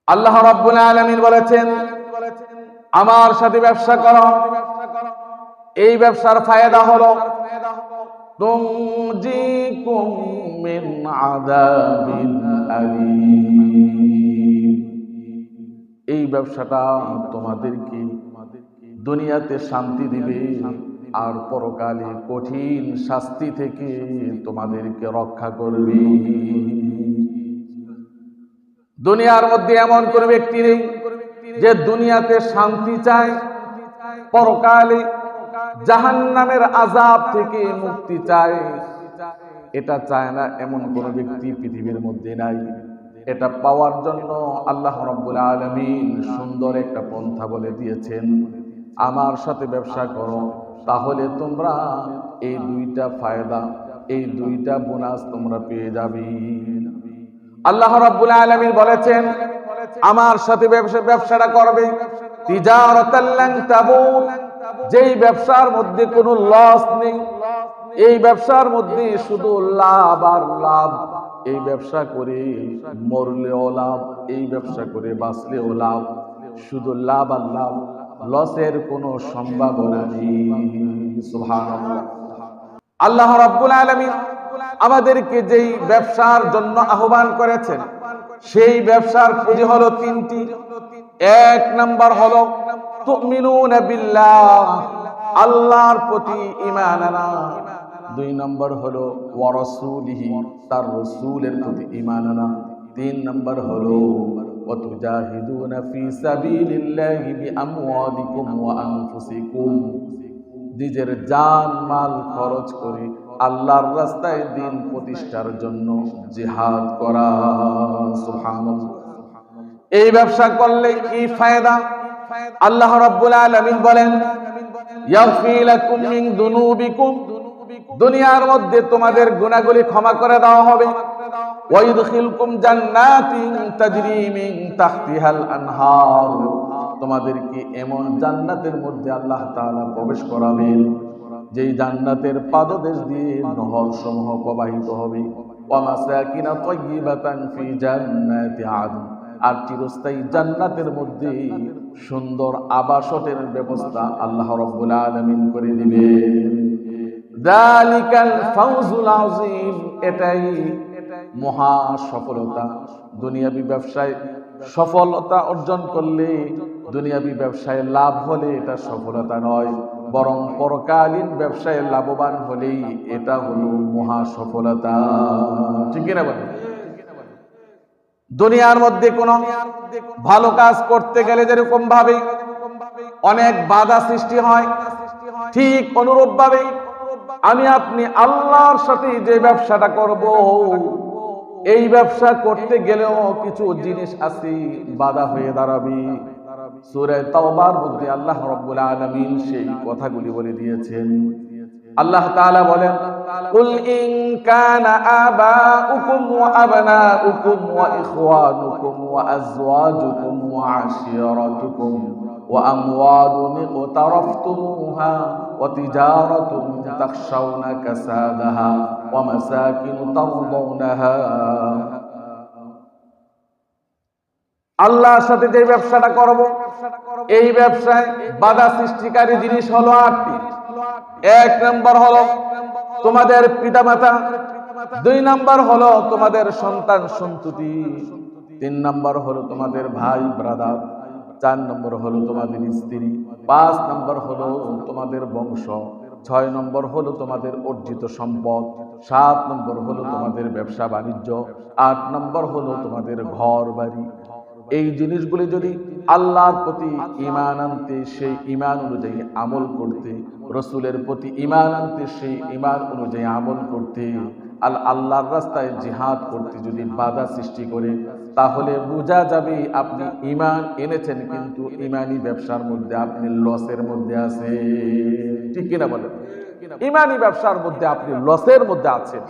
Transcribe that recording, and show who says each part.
Speaker 1: আল্লাহ রাব্বুল আলামিন বলেছেন, আমার সাথে ব্যবসা করো। এই ব্যবসার ফায়দা হলো তুনজিকুম মিন আযাবিন আলীম। এই ব্যবসাটা তোমাদেরকে দুনিয়াতে শান্তি দিবে আর পরকালে কঠিন শাস্তি থেকে তোমাদেরকে রক্ষা করবে। দুনিয়ার মধ্যে এমন কোন ব্যক্তি নেই যে দুনিয়াতে শান্তি চায়, পরকালে জাহান্নামের আযাব থেকে মুক্তি চায়। এটা চায় না এমন কোন ব্যক্তি পৃথিবীর মধ্যে নাই। এটা পাওয়ার জন্য আল্লাহ রাব্বুল আলামিন সুন্দর একটা পন্থা বলে দিয়েছেন, আমার সাথে ব্যবসা করো, তাহলে তোমরা এই দুইটা ফায়দা, এই দুইটা বোনাস তোমরা পেয়ে যাবে। আল্লাহ রাব্বুল আলামিন বলেছেন, আমার সাথে ব্যবসাটা করবে তিজারাতাল লান তাবুর, যেই ব্যবসার মধ্যে কোনো লস নেই, এই ব্যবসার মধ্যে শুধু লাভ আর লাভ। এই ব্যবসা করে মরলেও লাভ, এই ব্যবসা করে বাঁচলেও লাভ, শুধু লাভ আর লাভ, লসের কোনো সম্ভাবনা নেই। সুবহানাল্লাহ। আল্লাহ রাব্বুল আলামিন আমাদেরকে যেই ব্যবসার জন্য আহ্বান করেছেন, সেই ব্যবসার পুঁজি হলো তিনটি। এক নাম্বার হলো তুমিনুনা বিল্লাহ, আল্লাহর প্রতি ঈমান আনা। দুই নম্বর হলো ওয়া রাসূলিহি, তার রাসূলের প্রতি ঈমান আনা। তিন নম্বর হলো ওয়া তুজাহিদুনা ফি সাবিলিল্লাহি বিআমওয়ালিকুম ওয়া আনফুসিকুম, নিজের জান মাল খরচ করে আল্লাহর রাস্তায় দ্বীন প্রতিষ্ঠার জন্য জিহাদ করা। সুবহানাল্লাহ। এই ব্যবসা করলে কি ফায়দা? আল্লাহ রাব্বুল আলামিন বলেন, ইয়াগফির লাকুম মিন দুনুবিকুম, দুনিয়ার মধ্যে তোমাদের গুনাহগুলি ক্ষমা করে দেওয়া হবে। ওয়া ইদখিলকুম জান্নাতিন তাজরি মিন তাহতিহাল আনহার, তোমাদেরকে এমন জান্নাতের মধ্যে আল্লাহ তাআলা প্রবেশ করাবেন যেই জান্নাতের পাদদেশ দিয়ে নহর সমূহ প্রবাহিত হবে। ওয়া মাসাকিনা তাইয়্যিবাতান ফি জান্নাতি আদন, আর চিরস্থায়ী জান্নাতের মধ্যে সুন্দর আবাসনের ব্যবস্থা আল্লাহ রাব্বুল আলামিন করে দিবেন। যালিকাল ফাউজুল আযীম, এটাই মহা সফলতা। দুনিয়াবী ব্যবসায় সফলতা অর্জন করলে, দুনিয়াবী ব্যবসায় লাভ হলে এটা সফলতা নয়, বরং পরকালীন ব্যবসায় লাভবান হলেই এটা হলো মহা সফলতা। ঠিক না বলেন? দুনিয়ার মধ্যে কোন ভালো কাজ করতে গেলে যেরকম ভাবে অনেক বাধা সৃষ্টি হয়, ঠিক অনুরূপ ভাবে আমি আপনি আল্লাহর সাথে যে ব্যবসাটা করব, এই ব্যবসা করতে গেলেও কিছু জিনিস আছে, বাধা হয়ে দাঁড়াবে। সূরা তাওবার মধ্যে আল্লাহ রাব্বুল আলামিন সেই কথাগুলি বলে দিয়েছেন। আল্লাহ তাআলা বলেন, কুল ইন কানা আবাউকুম ওয়া আবনাউকুম ওয়া ইখওয়ানুকুম ওয়া আজওয়াজুকুম ওয়া আশিরাতুকুম ওয়া আমওয়ালুন ইqtaraftumuha ওয়া তিজারাতুন তাখশাউনা কাসাদাহা ওয়া মাসাকিন তারদাউনাহা। আল্লাহর সাথে যে ব্যবসাটা করব, এই ব্যবসায় বাধা সৃষ্টিকারী জিনিস হলো আটটি। এক নম্বর হলো তোমাদের পিতামাতা, দুই নম্বর হলো তোমাদের সন্তান সন্ততি, তিন নম্বর হলো তোমাদের ভাই ব্রাদার, চার নম্বর হলো তোমাদের স্ত্রী, পাঁচ নম্বর হলো তোমাদের বংশ, ছয় নম্বর হলো তোমাদের অর্জিত সম্পদ, সাত নম্বর হলো তোমাদের ব্যবসা বাণিজ্য, আট নম্বর হলো তোমাদের ঘর বাড়ি। এই জিনিসগুলি যদি আল্লাহর প্রতি ঈমান আনতে, সেই ঈমান অনুযায়ী আমল করতে, রাসূলের প্রতি ঈমান আনতে, সেই ঈমান অনুযায়ী আমল করতে, আল্লাহর রাস্তায় জিহাদ করতে যদি বাধা সৃষ্টি করে, তাহলে বোঝা যাবে আপনি ঈমান এনেছেন, কিন্তু ঈমানি ব্যবসার মধ্যে আপনি লসের মধ্যে আছেন। ঠিক কিনা বলেন? ঈমানি ব্যবসার মধ্যে আপনি লসের মধ্যে আছেন।